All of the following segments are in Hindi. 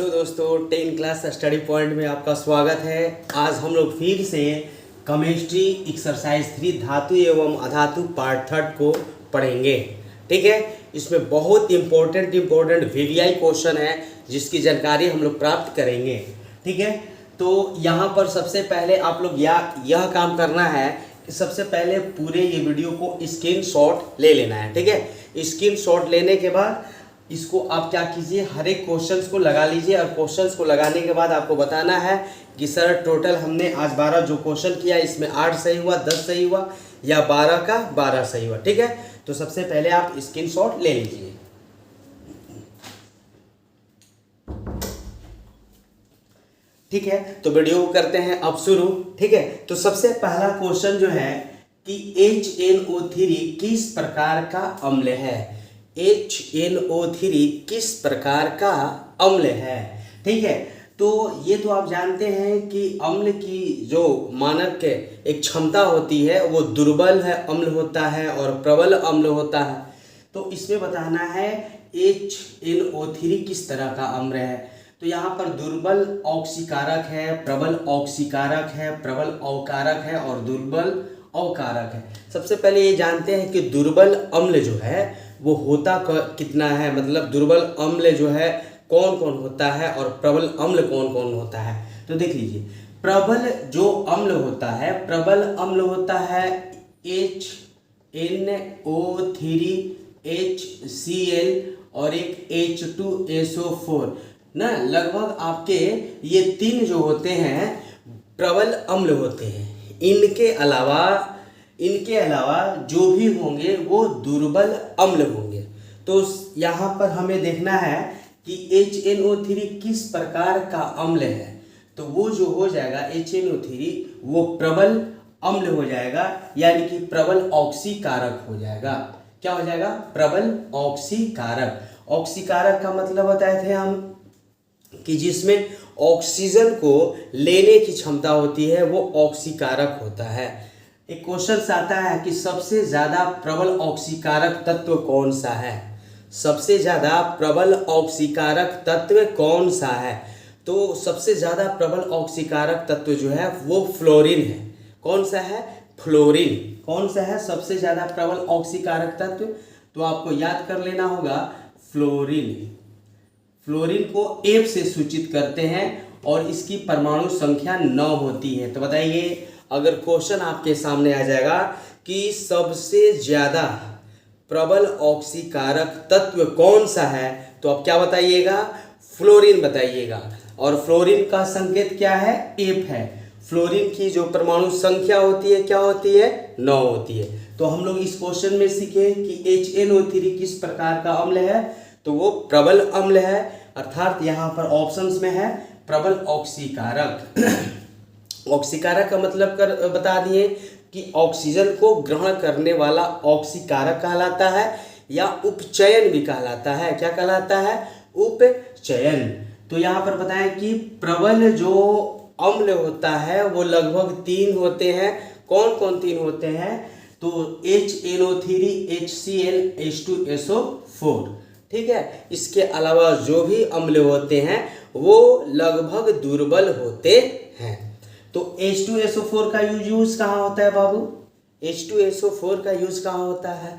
हेलो दोस्तों, 10 क्लास स्टडी पॉइंट में आपका स्वागत है। आज हम लोग फिर से केमिस्ट्री एक्सरसाइज 3 धातु एवं अधातु पार्ट 3 को पढ़ेंगे। ठीक है, इसमें बहुत इम्पोर्टेंट वीवीआई क्वेश्चन है जिसकी जानकारी हम लोग प्राप्त करेंगे। ठीक है, तो यहाँ पर सबसे पहले आप लोग यह काम करना है कि सबसे पहले पूरे ये वीडियो को स्क्रीनशॉट ले लेना है। ठीक है, स्क्रीनशॉट लेने के बाद इसको आप क्या कीजिए, हर एक क्वेश्चंस को लगा लीजिए और क्वेश्चंस को लगाने के बाद आपको बताना है कि सर टोटल हमने आज 12 जो क्वेश्चन किया इसमें 8 सही हुआ, 10 सही हुआ या 12 का 12 सही हुआ। ठीक है, तो सबसे पहले आप स्क्रीनशॉट ले लीजिए। ठीक है, तो वीडियो करते हैं अब शुरू। ठीक है, तो सबसे पहला क्वेश्चन जो है कि HNO3 किस प्रकार का अम्ल है। HNO3 किस प्रकार का अम्ल है। ठीक है, तो ये तो आप जानते हैं कि अम्ल की जो मानक एक क्षमता होती है वो दुर्बल है अम्ल होता है और प्रबल अम्ल होता है। तो इसमें बताना है HNO3 किस तरह का अम्ल है। तो यहाँ पर दुर्बल ऑक्सीकारक है, प्रबल ऑक्सीकारक है, प्रबल अवकारक है और दुर्बल अवकारक है। सबसे पहले ये जानते हैं कि दुर्बल अम्ल जो है वो होता कितना है, मतलब दुर्बल अम्ल जो है कौन कौन होता है और प्रबल अम्ल कौन कौन होता है। तो देख लीजिए, प्रबल जो अम्ल होता है, प्रबल अम्ल होता है HNO3 HCl और एक H2SO4 ना। लगभग आपके ये 3 जो होते हैं प्रबल अम्ल होते हैं। इनके अलावा जो भी होंगे वो दुर्बल अम्ल होंगे। तो यहाँ पर हमें देखना है कि HNO3 किस प्रकार का अम्ल है। तो वो जो हो जाएगा HNO3 वो प्रबल अम्ल हो जाएगा, यानी कि प्रबल ऑक्सीकारक हो जाएगा। क्या हो जाएगा? प्रबल ऑक्सीकारक। ऑक्सीकारक का मतलब बताए थे हम कि जिसमें ऑक्सीजन को लेने की क्षमता होती है वो ऑक्सीकारक होता है। एक क्वेश्चन आता है कि सबसे ज्यादा प्रबल ऑक्सीकारक तत्व कौन सा है। सबसे ज्यादा प्रबल ऑक्सीकारक तत्व कौन सा है। तो सबसे ज्यादा प्रबल ऑक्सीकारक तत्व जो है वो फ्लोरीन है। कौन सा है? फ्लोरीन। कौन सा है सबसे ज्यादा प्रबल ऑक्सीकारक तत्व? तो आपको याद कर लेना होगा फ्लोरीन। फ्लोरीन को F से सूचित करते हैं और इसकी परमाणु संख्या 9 होती है। तो बताइए, अगर क्वेश्चन आपके सामने आ जाएगा कि सबसे ज्यादा प्रबल ऑक्सीकारक तत्व कौन सा है, तो आप क्या बताइएगा? फ्लोरीन बताइएगा। और फ्लोरीन का संकेत क्या है? F है। फ्लोरीन की जो परमाणु संख्या होती है क्या होती है? 9 होती है। तो हम लोग इस क्वेश्चन में सीखे कि HNO3 किस प्रकार का अम्ल है। तो वो प्रबल अम्ल है, अर्थात यहाँ पर ऑप्शंस में है प्रबल ऑक्सीकारक। ऑक्सीकारक का मतलब बता दिए कि ऑक्सीजन को ग्रहण करने वाला ऑक्सीकारक कहलाता है या उपचयन भी कहलाता है। क्या कहलाता है? उपचयन। तो यहाँ पर बताएं कि प्रबल जो अम्ल होता है वो लगभग 3 होते हैं। कौन कौन 3 होते हैं? तो HNO3 HCl H2SO4। ठीक है, इसके अलावा जो भी अम्ल होते हैं वो लगभग दुर्बल होते हैं। तो H2SO4 का यूज कहाँ होता है बाबू? H2SO4 का यूज कहाँ होता है?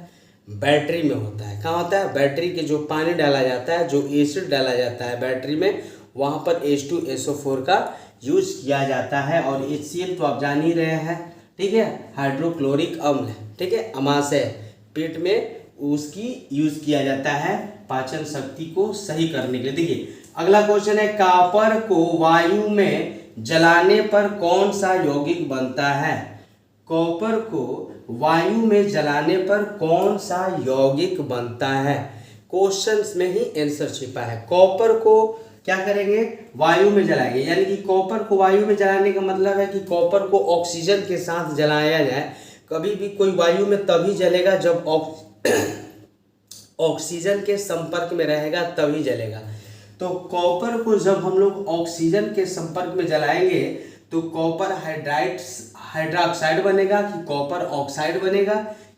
बैटरी में होता है। कहाँ होता है? बैटरी के जो पानी डाला जाता है, जो एसिड डाला जाता है बैटरी में, वहाँ पर H2SO4 का यूज किया जाता है। और HCl तो आप जान ही रहे हैं। ठीक है, हाइड्रोक्लोरिक अम्ल। ठीक है, अमाशय पेट में उसकी यूज किया जाता है पाचन शक्ति को सही करने के लिए। देखिए, अगला क्वेश्चन है, कॉपर को वायु में जलाने पर कौन सा यौगिक बनता है। कॉपर को वायु में जलाने पर कौन सा यौगिक बनता है। क्वेश्चंस में ही आंसर छिपा है। कॉपर को क्या करेंगे? वायु में जलाएंगे, यानी कि कॉपर को वायु में जलाने का मतलब है कि कॉपर को ऑक्सीजन के साथ जलाया जाए। कभी भी कोई वायु में तभी जलेगा जब ऑक्सीजन के संपर्क में रहेगा, तभी जलेगा। तो कॉपर को जब हम लोग ऑक्सीजन के संपर्क में जलाएंगे तो कॉपर हाइड्रोक्साइड बनेगा कि कॉपर ऑक्साइड बनेगा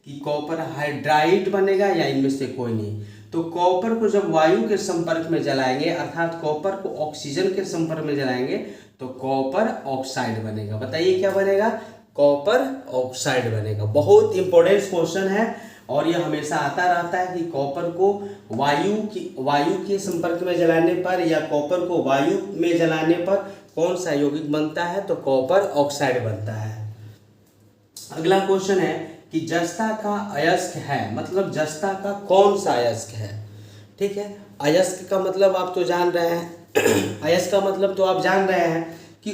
कि कॉपर हाइड्राइड बनेगा या इनमें से कोई नहीं। तो कॉपर को जब वायु के संपर्क में जलाएंगे, अर्थात कॉपर को ऑक्सीजन के संपर्क में जलाएंगे, तो कॉपर ऑक्साइड बनेगा। बताइए क्या बनेगा? कॉपर ऑक्साइड बनेगा। बहुत इंपॉर्टेंट क्वेश्चन है और यह हमेशा आता रहता है कि कॉपर को वायु के संपर्क में जलाने पर या कॉपर को वायु में जलाने पर कौन सा यौगिक बनता है? तो कॉपर ऑक्साइड बनता है। अगला क्वेश्चन है कि जस्ता का अयस्क है, मतलब जस्ता का कौन सा अयस्क है? ठीक है, अयस्क का मतलब आप तो जान रहे हैं अयस्क का मतलब तो आप जान रहे हैं कि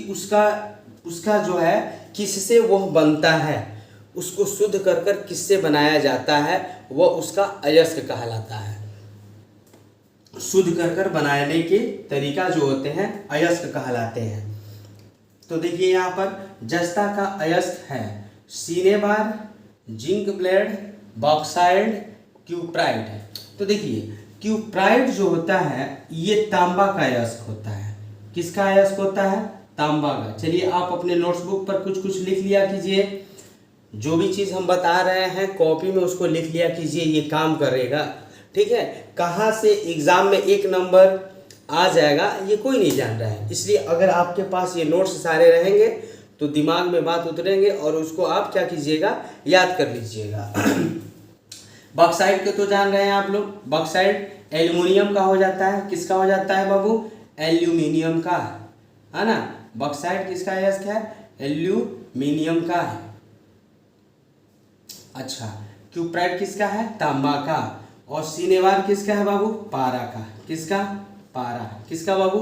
उसका जो है किससे वह बनता है, उसको शुद्ध कर कर किससे बनाया जाता है, वह उसका अयस्क कहलाता है। शुद्ध कर कर बनाने के तरीका जो होते हैं अयस्क कहलाते हैं। तो देखिए यहाँ पर जस्ता का अयस्क है cinnabar, zinc blende, bauxite, cuprite. तो देखिए क्यूप्राइट जो होता है ये तांबा का अयस्क होता है। किसका अयस्क होता है? तांबा का। चलिए आप अपने नोट्सबुक पर कुछ कुछ लिख लिया कीजिए, जो भी चीज़ हम बता रहे हैं कॉपी में उसको लिख लिया कीजिए, ये काम करेगा। ठीक है, कहाँ से एग्ज़ाम में 1 नंबर आ जाएगा ये कोई नहीं जान रहा है, इसलिए अगर आपके पास ये नोट्स सारे रहेंगे तो दिमाग में बात उतरेंगे और उसको आप क्या कीजिएगा, याद कर लीजिएगा। बॉक्साइड के तो जान रहे हैं आप लोग, बॉक्साइड एल्युमिनियम का हो जाता है। किसका हो जाता है बाबू? एल्यूमिनियम का, है ना। बॉक्साइड किसका अयस्क है? एल्यूमिनियम का है। अच्छा, क्यूप्राइट किसका है? तांबा का। और सिनेबार किसका है बाबू? पारा का। किसका? पारा। किसका बाबू?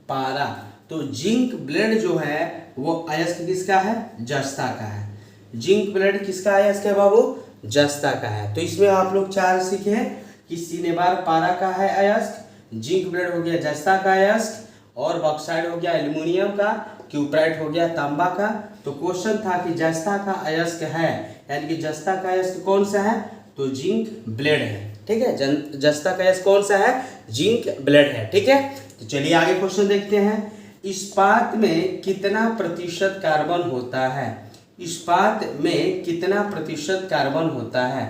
पारा। तो जिंक ब्लेड जो है वो अयस्क किसका है? जस्ता का है। जिंक ब्लेड किसका अयस्क है बाबू? जस्ता का है। तो इसमें आप लोग 4 सीखे कि सिनेबार पारा का है अयस्क, जिंक ब्लेड हो गया जस्ता का अयस्क, और बॉक्साइड हो गया एल्युमिनियम का, क्यूप्राइट हो गया तांबा का। तो क्वेश्चन था कि जस्ता का अयस्क है, यानी कि जस्ता का अयस्क कौन सा है? तो जिंक ब्लेड है। ठीक है, जस्ता का अयस्क कौन सा है? जिंक ब्लेड है। ठीक है, तो चलिए आगे क्वेश्चन देखते हैं। इस्पात में कितना प्रतिशत कार्बन होता है? इस्पात में कितना प्रतिशत कार्बन होता है?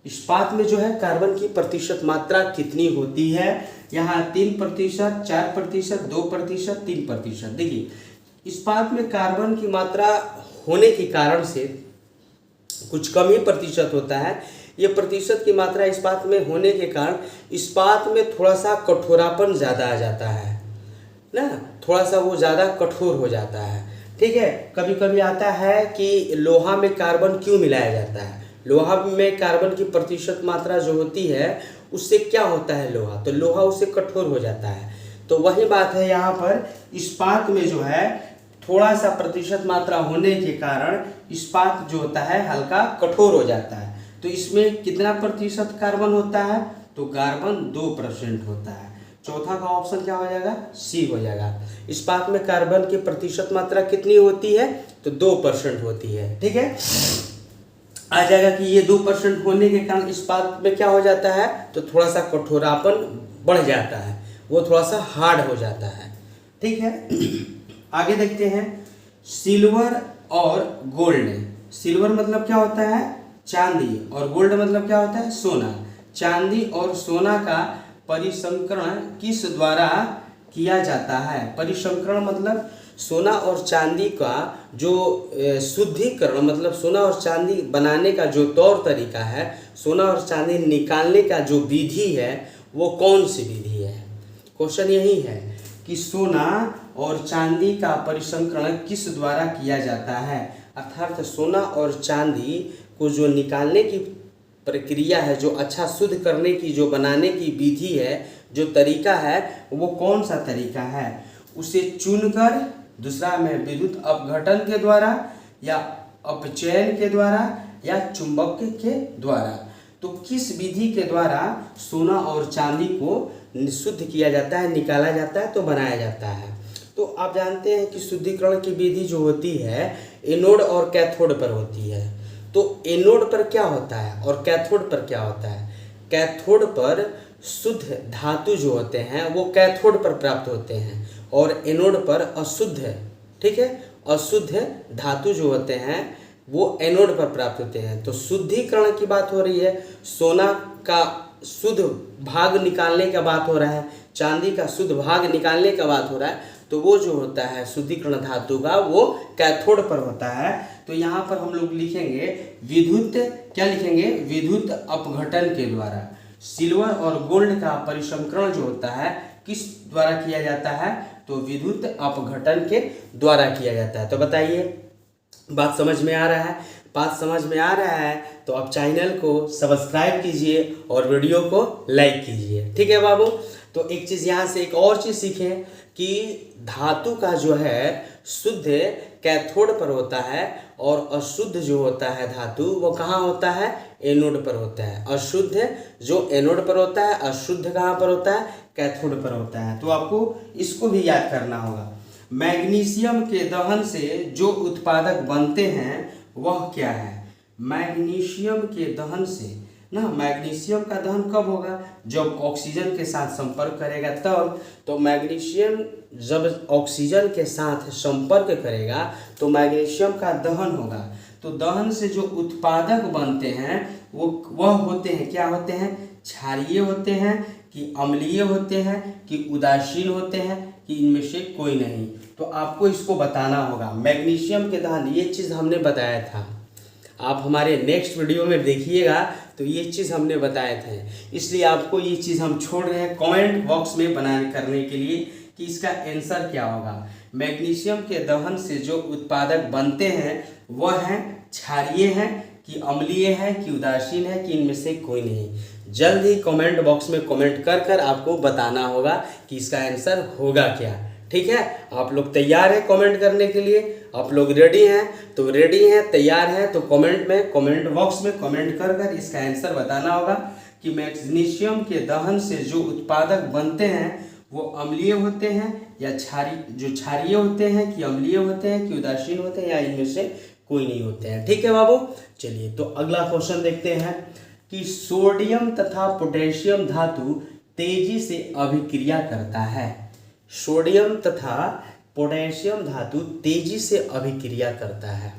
इस्पात में जो है कार्बन की प्रतिशत मात्रा कितनी होती है? यहाँ 3%, 4%, 2%, 3%। देखिए इस्पात में कार्बन की मात्रा होने के कारण से कुछ कम ही प्रतिशत होता है। ये प्रतिशत की मात्रा इस्पात में होने के कारण इस्पात में थोड़ा सा कठोरापन ज़्यादा आ जाता है ना, थोड़ा सा वो ज़्यादा कठोर हो जाता है। ठीक है, कभी कभी आता है कि लोहा में कार्बन क्यों मिलाया जाता है? लोहा में कार्बन की प्रतिशत मात्रा जो होती है उससे क्या होता है लोहा, तो लोहा उससे कठोर हो जाता है। तो वही बात है यहाँ पर, इस्पात में जो है थोड़ा सा प्रतिशत मात्रा होने के कारण इस्पात जो होता है हल्का कठोर हो जाता है। तो इसमें कितना प्रतिशत कार्बन होता है? तो कार्बन 2% होता है। चौथा का ऑप्शन क्या हो जाएगा? सी हो जाएगा। इस्पात में कार्बन की प्रतिशत मात्रा कितनी होती है? तो 2% होती है। ठीक है, आ जाएगा कि ये 2% होने के कारण इस्पात में क्या हो जाता है? तो थोड़ा सा कठोरापन बढ़ जाता है, वो थोड़ा सा हार्ड हो जाता है। ठीक है, आगे देखते हैं। सिल्वर और गोल्ड। सिल्वर मतलब क्या होता है? चांदी, और गोल्ड मतलब क्या होता है? सोना। चांदी और सोना का परिसंकरण किस द्वारा किया जाता है? परिसंकरण मतलब सोना और चांदी का जो शुद्धिकरण, मतलब सोना और चांदी बनाने का जो तौर तरीका है, सोना और चांदी निकालने का जो विधि है वो कौन सी विधि है? क्वेश्चन यही है कि सोना और चांदी का परिसंकरण किस द्वारा किया जाता है, अर्थात सोना और चांदी को जो निकालने की प्रक्रिया है, जो अच्छा शुद्ध करने की जो बनाने की विधि है, जो तरीका है वो कौन सा तरीका है? उसे चुनकर, दूसरा में विद्युत अपघटन के द्वारा, या अपचयन के द्वारा, या चुंबक के द्वारा। तो किस विधि के द्वारा सोना और चांदी को शुद्ध किया जाता है, निकाला जाता है, तो बनाया जाता है? तो आप जानते हैं कि शुद्धिकरण की विधि जो होती है एनोड और कैथोड पर होती है। तो एनोड पर क्या होता है और कैथोड पर क्या होता है? कैथोड पर शुद्ध धातु जो होते हैं वो कैथोड पर प्राप्त होते हैं, और एनोड पर अशुद्ध, ठीक है, अशुद्ध धातु जो होते हैं वो एनोड पर प्राप्त होते हैं। तो शुद्धिकरण की बात हो रही है, सोना का शुद्ध भाग निकालने का बात हो रहा है, चांदी का शुद्ध भाग निकालने का बात हो रहा है, तो वो जो होता है शुद्धिकरण धातु का वो कैथोड पर होता है। तो यहाँ पर हम लोग लिखेंगे विद्युत, क्या लिखेंगे, विद्युत अपघटन के द्वारा। सिल्वर और गोल्ड का परिसंकरण जो होता है किस द्वारा किया जाता है, तो विद्युत अपघटन के द्वारा किया जाता है। तो बताइए बात समझ में आ रहा है? बात समझ में आ रहा है तो आप चैनल को सब्सक्राइब कीजिए और वीडियो को लाइक कीजिए, ठीक है बाबू। तो एक चीज़ यहाँ से एक और चीज़ सीखें कि धातु का जो है शुद्ध कैथोड पर होता है और अशुद्ध जो होता है धातु वो कहाँ होता है, एनोड पर होता है। अशुद्ध जो एनोड पर होता है, अशुद्ध कहाँ पर होता है, कैथोड पर होता है। तो आपको इसको भी याद करना होगा। मैग्नीशियम के दहन से जो उत्पादक बनते हैं वह क्या है, मैग्नीशियम के दहन से ना, मैग्नीशियम का दहन कब होगा, जब ऑक्सीजन के साथ संपर्क करेगा तब। तो मैग्नीशियम जब ऑक्सीजन के साथ संपर्क करेगा तो मैग्नीशियम का दहन होगा। तो दहन से जो उत्पादक बनते हैं वह होते हैं, क्या होते हैं, क्षारीय होते हैं कि अम्लीय होते हैं कि उदासीन होते हैं कि इनमें से कोई नहीं। तो आपको इसको बताना होगा। मैग्नीशियम के दहन, ये चीज़ हमने बताया था, आप हमारे नेक्स्ट वीडियो में देखिएगा तो ये चीज़ हमने बताए थे, इसलिए आपको ये चीज़ हम छोड़ रहे हैं कमेंट बॉक्स में करने के लिए कि इसका आंसर क्या होगा। मैग्नीशियम के दहन से जो उत्पादक बनते हैं वह हैं क्षारीय हैं कि अम्लीय है कि उदासीन है कि इनमें से कोई नहीं। जल्द ही कमेंट बॉक्स में कमेंट कर कर आपको बताना होगा कि इसका आंसर होगा क्या, ठीक है। आप लोग तैयार हैं कमेंट करने के लिए, आप लोग रेडी हैं, तो रेडी हैं, तैयार हैं तो कमेंट बॉक्स में कमेंट कर कर इसका आंसर बताना होगा कि मैग्नीशियम के दहन से जो उत्पादक बनते हैं वो अम्लीय होते हैं या क्षारीय होते हैं कि अम्लीय होते हैं कि उदासीन होते हैं या इनमें से कोई नहीं होते हैं, ठीक है बाबू। चलिए तो अगला क्वेश्चन देखते हैं कि सोडियम तथा पोटेशियम धातु तेजी से अभिक्रिया करता है। सोडियम तथा पोटेशियम धातु तेजी से अभिक्रिया करता है।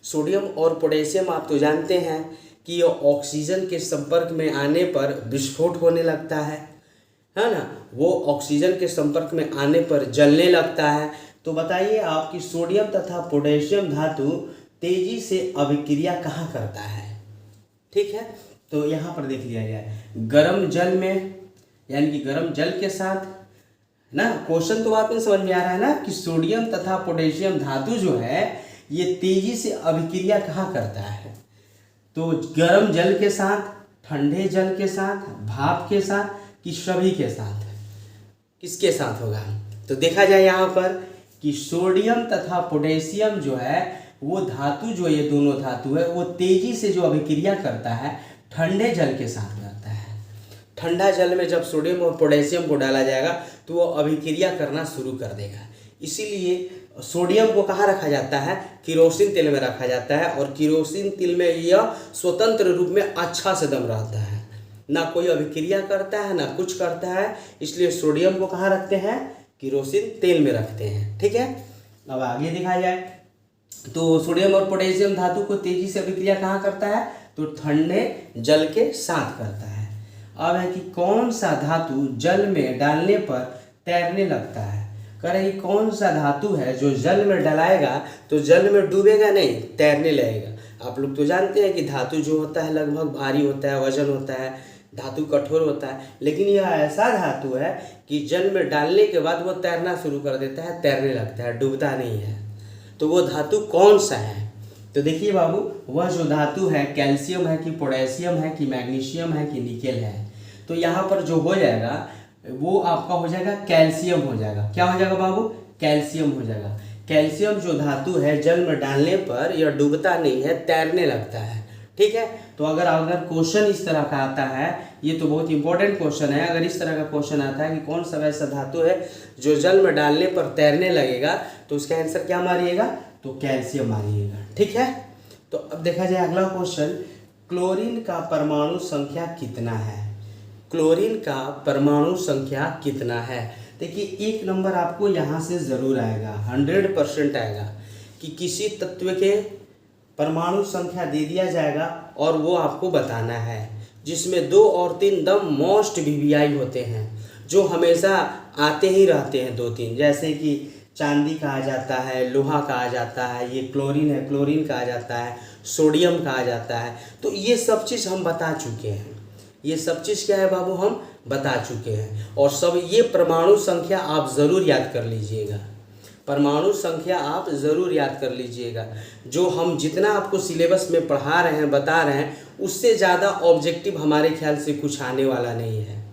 सोडियम और पोटेशियम आप तो जानते हैं कि ऑक्सीजन के संपर्क में आने पर विस्फोट होने लगता है ना, वो ऑक्सीजन के संपर्क में आने पर जलने लगता है। तो बताइए आप कि सोडियम तथा पोटेशियम धातु तेजी से अभिक्रिया कहाँ करता है, ठीक है। तो यहाँ पर देख लिया जाए, गर्म जल में, यानी कि गर्म जल के साथ ना। क्वेश्चन तो आपको समझ में आ रहा है ना कि सोडियम तथा पोटेशियम धातु जो है ये तेजी से अभिक्रिया कहाँ करता है, तो गर्म जल के साथ, ठंडे जल के साथ, भाप के साथ कि सभी के साथ, किसके साथ होगा। तो देखा जाए यहाँ पर कि सोडियम तथा पोटेशियम जो है वो धातु, जो ये दोनों धातु है वो तेजी से जो अभिक्रिया करता है ठंडे जल के साथ करता है। ठंडा जल में जब सोडियम और पोटेशियम को डाला जाएगा तो वो अभिक्रिया करना शुरू कर देगा। इसीलिए सोडियम को कहाँ रखा जाता है, केरोसिन तेल में रखा जाता है, और केरोसिन तेल में यह स्वतंत्र रूप में अच्छा से दम रहता है, ना कोई अभिक्रिया करता है ना कुछ करता है। इसलिए सोडियम को कहाँ रखते हैं, केरोसिन तेल में रखते हैं, ठीक है। अब आगे देखा जाए तो सोडियम और पोटेशियम धातु को तेजी से अभिक्रिया कहाँ करता है, तो ठंडे जल के साथ करता है। अब है कि कौन सा धातु जल में डालने पर तैरने लगता है। कह रहे कि कौन सा धातु है जो जल में डलाएगा तो जल में डूबेगा नहीं, तैरने लगेगा। आप लोग तो जानते हैं कि धातु जो होता है लगभग भारी होता है, वजन होता है, धातु कठोर होता है, लेकिन यह ऐसा धातु है कि जल में डालने के बाद वो तैरना शुरू कर देता है, तैरने लगता है, डूबता नहीं है। तो वो धातु कौन सा है, तो देखिए बाबू, वह जो धातु है कैल्शियम है कि पोटेशियम है कि मैग्नीशियम है कि निकेल है। तो यहाँ पर जो हो जाएगा वो आपका हो जाएगा कैल्शियम हो जाएगा। क्या हो जाएगा बाबू, कैल्शियम हो जाएगा। कैल्शियम जो धातु है जल में डालने पर यह डूबता नहीं है, तैरने लगता है, ठीक है। तो अगर क्वेश्चन इस तरह का आता है, ये तो बहुत इंपॉर्टेंट क्वेश्चन है, अगर इस तरह का क्वेश्चन आता है कि कौन सा वैसा धातु है जो जल में डालने पर तैरने लगेगा, तो उसका आंसर क्या मारिएगा, तो कैल्शियम मारिएगा, ठीक है। तो अब देखा जाए अगला क्वेश्चन, क्लोरीन का परमाणु संख्या कितना है। क्लोरीन का परमाणु संख्या कितना है। देखिए 1 नंबर आपको यहाँ से ज़रूर आएगा, 100% आएगा कि किसी तत्व के परमाणु संख्या दे दिया जाएगा और वो आपको बताना है, जिसमें 2 और 3 दम मोस्ट वीवीआई होते हैं जो हमेशा आते ही रहते हैं 2-3, जैसे कि चांदी कहा जाता है, लोहा कहा जाता है, ये क्लोरीन है, क्लोरीन कहा जाता है, सोडियम कहा जाता है। तो ये सब चीज़ हम बता चुके हैं। ये सब चीज़ क्या है बाबू, हम बता चुके हैं। और सब ये परमाणु संख्या आप ज़रूर याद कर लीजिएगा, परमाणु संख्या आप ज़रूर याद कर लीजिएगा। जो हम जितना आपको सिलेबस में पढ़ा रहे हैं, बता रहे हैं, उससे ज़्यादा ऑब्जेक्टिव हमारे ख्याल से कुछ आने वाला नहीं है।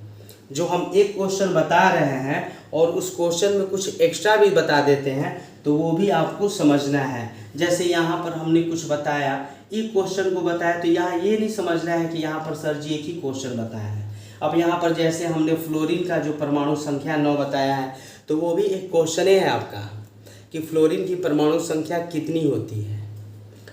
जो हम एक क्वेश्चन बता रहे हैं और उस क्वेश्चन में कुछ एक्स्ट्रा भी बता देते हैं तो वो भी आपको समझना है। जैसे यहाँ पर हमने कुछ बताया, एक क्वेश्चन को बताया, तो यहाँ ये नहीं समझना है कि यहाँ पर सर जी एक ही क्वेश्चन बताया है। अब यहाँ पर जैसे हमने फ्लोरीन का जो परमाणु संख्या 9 बताया है, तो वो भी एक क्वेश्चन है आपका कि फ्लोरीन की परमाणु संख्या कितनी होती है।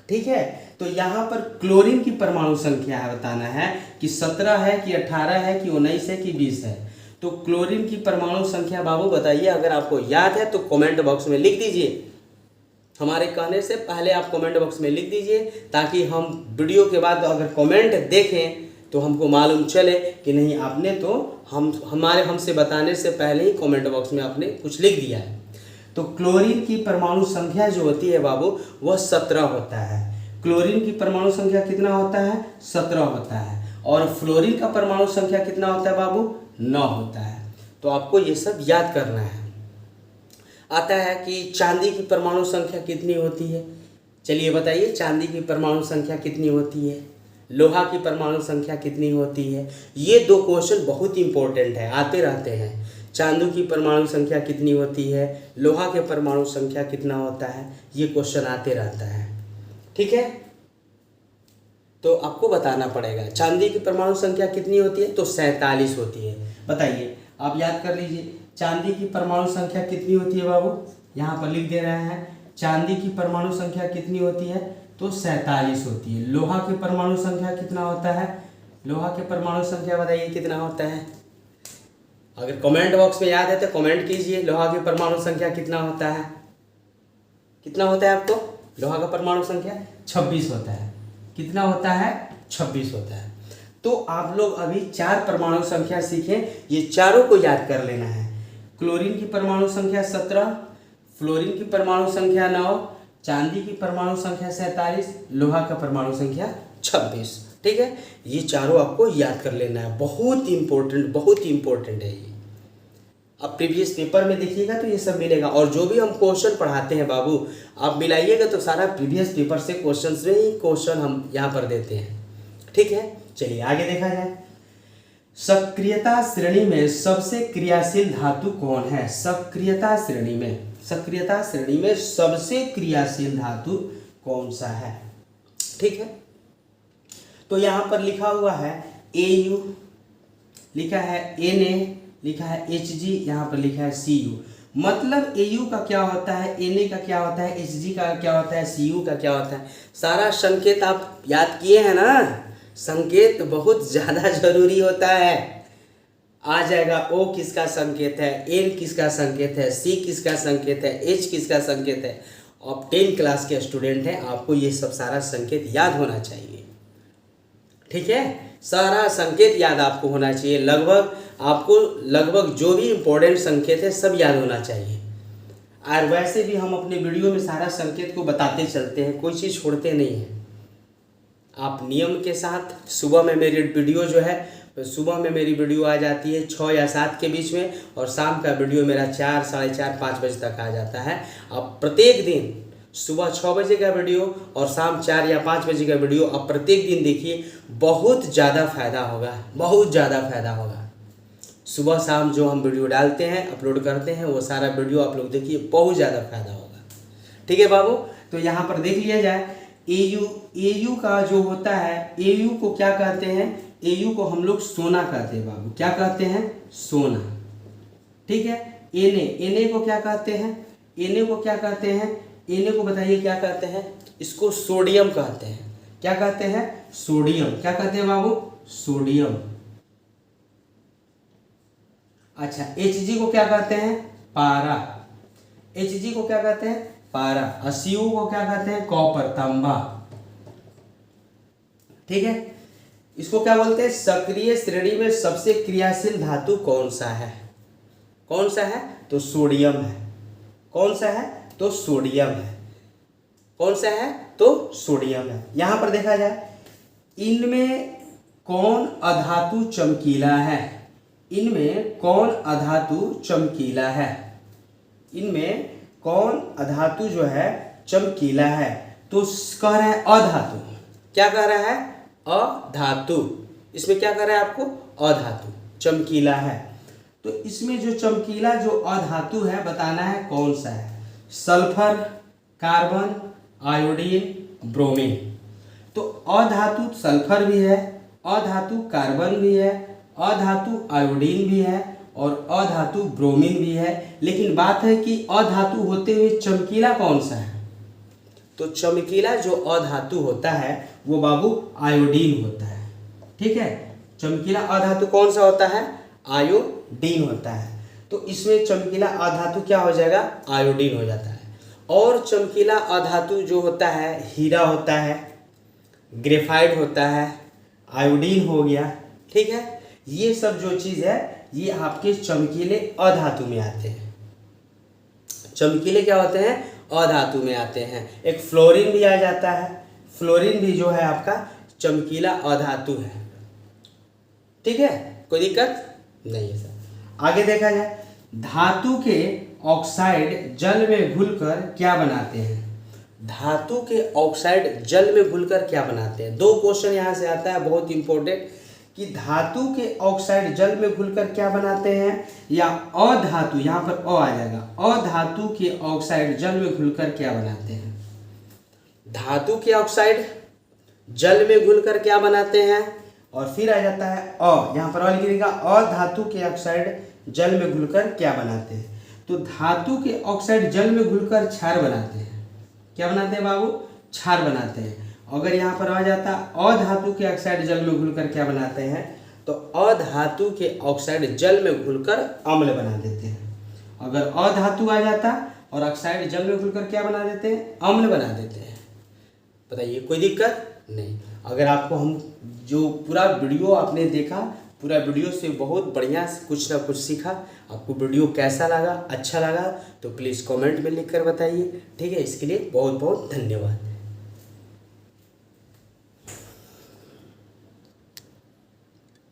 ठीक है, तो यहाँ पर क्लोरीन की परमाणु संख्या है बताना है कि 17 है कि 18 है कि 19 है कि 20 है। तो क्लोरीन की परमाणु संख्या बाबू बताइए, अगर आपको याद है तो कमेंट बॉक्स में लिख दीजिए। हमारे कहने से पहले आप कमेंट बॉक्स में लिख दीजिए, ताकि हम वीडियो के बाद अगर कमेंट देखें तो हमको मालूम चले कि नहीं आपने तो हमसे बताने से पहले ही कमेंट बॉक्स में आपने कुछ लिख दिया है। तो क्लोरीन की परमाणु संख्या जो होती है बाबू वह 17 होता है। क्लोरीन की परमाणु संख्या कितना होता है, 17 होता है। और फ्लोरीन का परमाणु संख्या कितना होता है बाबू, 9 होता है। तो आपको ये सब याद करना है। आता है कि चांदी की परमाणु संख्या कितनी होती है, चलिए बताइए चांदी की परमाणु संख्या कितनी होती है, लोहा की परमाणु संख्या कितनी होती है। ये 2 क्वेश्चन बहुत इंपॉर्टेंट है, आते रहते हैं। चांदी की परमाणु संख्या कितनी होती है, लोहा के परमाणु संख्या कितना होता है, ये क्वेश्चन आते रहता है। ठीक है, तो आपको बताना पड़ेगा चांदी की परमाणु संख्या कितनी होती है, तो 47 होती है। बताइए, आप याद कर लीजिए चांदी की परमाणु संख्या कितनी होती है बाबू, यहाँ पर लिख दे रहे हैं। चांदी की परमाणु संख्या कितनी होती है, तो 47 होती है। लोहा की परमाणु संख्या कितना होता है, लोहा के परमाणु संख्या बताइए कितना होता है। अगर कमेंट बॉक्स में याद है तो कमेंट कीजिए, लोहा की परमाणु संख्या कितना होता है, कितना होता है आपको, लोहा का परमाणु संख्या 26 होता है। कितना होता है, 26 होता है। तो आप लोग अभी 4 परमाणु संख्या सीखें, ये चारों को याद कर लेना है। क्लोरीन की परमाणु संख्या 17, फ्लोरीन की परमाणु संख्या 9, चांदी की परमाणु संख्या 47, लोहा का परमाणु संख्या 26। ठीक है, ये चारों आपको याद कर लेना है, बहुत इंपॉर्टेंट है ये। अब प्रीवियस पेपर में देखिएगा तो ये सब मिलेगा। और जो भी हम क्वेश्चन पढ़ाते हैं बाबू, आप मिलाइएगा तो सारा प्रीवियस पेपर से क्वेश्चन में ही क्वेश्चन हम यहाँ पर देते हैं। ठीक है, चलिए आगे देखा जाए। सक्रियता श्रेणी में सबसे क्रियाशील धातु कौन है, सक्रियता श्रेणी में सबसे क्रियाशील धातु कौन सा है। ठीक है, तो यहाँ पर लिखा हुआ है Au, लिखा है Na, लिखा है Hg, यहाँ पर लिखा है Cu। मतलब Au का क्या होता है, Na का क्या होता है, Hg का क्या होता है, Cu का क्या होता है। सारा संकेत आप याद किए हैं ना, संकेत बहुत ज़्यादा जरूरी होता है। आ जाएगा O किसका संकेत है, N किसका संकेत है, C किसका संकेत है, H किसका संकेत है। आप 10 क्लास के स्टूडेंट हैं, आपको ये सब सारा संकेत याद होना चाहिए। ठीक है, सारा संकेत याद आपको होना चाहिए। लगभग जो भी इम्पोर्टेंट संकेत है सब याद होना चाहिए। और वैसे भी हम अपने वीडियो में सारा संकेत को बताते चलते हैं, कोई चीज़ छोड़ते नहीं हैं। आप नियम के साथ सुबह में मेरी वीडियो जो है, सुबह में मेरी वीडियो आ जाती है 6 या 7 के बीच में, और शाम का वीडियो मेरा 4, साढ़े 4, 5 बजे तक आ जाता है। आप प्रत्येक दिन सुबह 6 बजे का वीडियो और शाम 4 या 5 बजे का वीडियो आप प्रत्येक दिन देखिए, बहुत ज़्यादा फायदा होगा। सुबह शाम जो हम वीडियो डालते हैं, अपलोड करते हैं, वो सारा वीडियो आप लोग देखिए, बहुत ज़्यादा फायदा होगा। ठीक है बाबू, तो यहाँ पर देख लिया जाए। Au का जो होता है, Au को क्या कहते हैं, Au को हम लोग सोना कहते हैं बाबू। क्या कहते हैं, सोना। ठीक है, Na को क्या कहते हैं, Na को बताइए क्या कहते हैं, इसको सोडियम कहते हैं। क्या कहते हैं, सोडियम। क्या कहते हैं बाबू, सोडियम। अच्छा, Hg को क्या कहते हैं, पारा। Hg को क्या कहते हैं, पारा। और Cu को क्या कहते हैं, कॉपर, तांबा। ठीक है। इसको क्या बोलते हैं, सक्रिय श्रेणी में सबसे क्रियाशील धातु कौन सा है, कौन सा है, तो सोडियम है। कौन सा है, तो सोडियम है। कौन सा है, तो सोडियम है। यहां पर देखा जाए, इनमें कौन अधातु चमकीला है, इनमें कौन अधातु चमकीला है, इनमें कौन अधातु जो है चमकीला है, तो कह रहा है अधातु। क्या कह रहा है, अधातु। इसमें क्या कह रहा है आपको, अधातु चमकीला है। तो इसमें जो चमकीला जो अधातु है बताना है कौन सा है, सल्फर, कार्बन, आयोडीन, ब्रोमीन। तो अधातु सल्फर भी है, अधातु कार्बन भी है, अधातु आयोडीन भी है और अधातु ब्रोमीन भी है। लेकिन बात है कि अधातु होते हुए चमकीला कौन सा है, तो चमकीला जो अधातु होता है वो बाबू आयोडीन होता है। ठीक है, चमकीला अधातु कौन सा होता है, आयोडीन होता है। तो इसमें चमकीला अधातु क्या हो जाएगा, आयोडीन हो जाता है। और चमकीला अधातु जो होता है, हीरा होता है, ग्रेफाइट होता है, आयोडीन हो गया। ठीक है, ये सब जो चीज़ है ये आपके चमकीले अधातु में आते हैं। चमकीले क्या होते हैं, अधातु में आते हैं। एक फ्लोरीन भी आ जाता है, फ्लोरीन भी जो है आपका चमकीला अधातु है। ठीक है, कोई दिक्कत नहीं है सर। आगे देखा जाए, धातु के ऑक्साइड जल में घुलकर क्या बनाते हैं, धातु के ऑक्साइड जल में घुलकर क्या बनाते हैं। दो क्वेश्चन यहाँ से आता है बहुत इंपॉर्टेंट, कि धातु के ऑक्साइड जल में घुलकर क्या बनाते हैं, या अधातु, यहाँ पर अ आ जाएगा, अधातु के ऑक्साइड जल में घुलकर क्या बनाते हैं। धातु के ऑक्साइड जल में घुलकर क्या बनाते हैं, और फिर आ जाता है अ, यहाँ पर लिख देगा, अधातु के ऑक्साइड जल में घुलकर क्या बनाते हैं। तो धातु के ऑक्साइड जल में घुलकर क्षार बनाते हैं। क्या बनाते हैं बाबू, क्षार बनाते हैं। अगर यहाँ पर आ जाता अधातु के ऑक्साइड जल में घुलकर क्या बनाते हैं, तो अधातु के ऑक्साइड जल में घुलकर अम्ल बना देते हैं। अगर अधातु आ जाता और ऑक्साइड जल में घुलकर क्या बना देते हैं, अम्ल बना देते हैं। बताइए, कोई दिक्कत नहीं। अगर आपको हम जो पूरा वीडियो आपने देखा, पूरा वीडियो से बहुत बढ़िया कुछ ना कुछ सीखा, आपको वीडियो कैसा लगा, अच्छा लगा तो प्लीज़ कमेंट में लिख कर बताइए। ठीक है, इसके लिए बहुत बहुत धन्यवाद।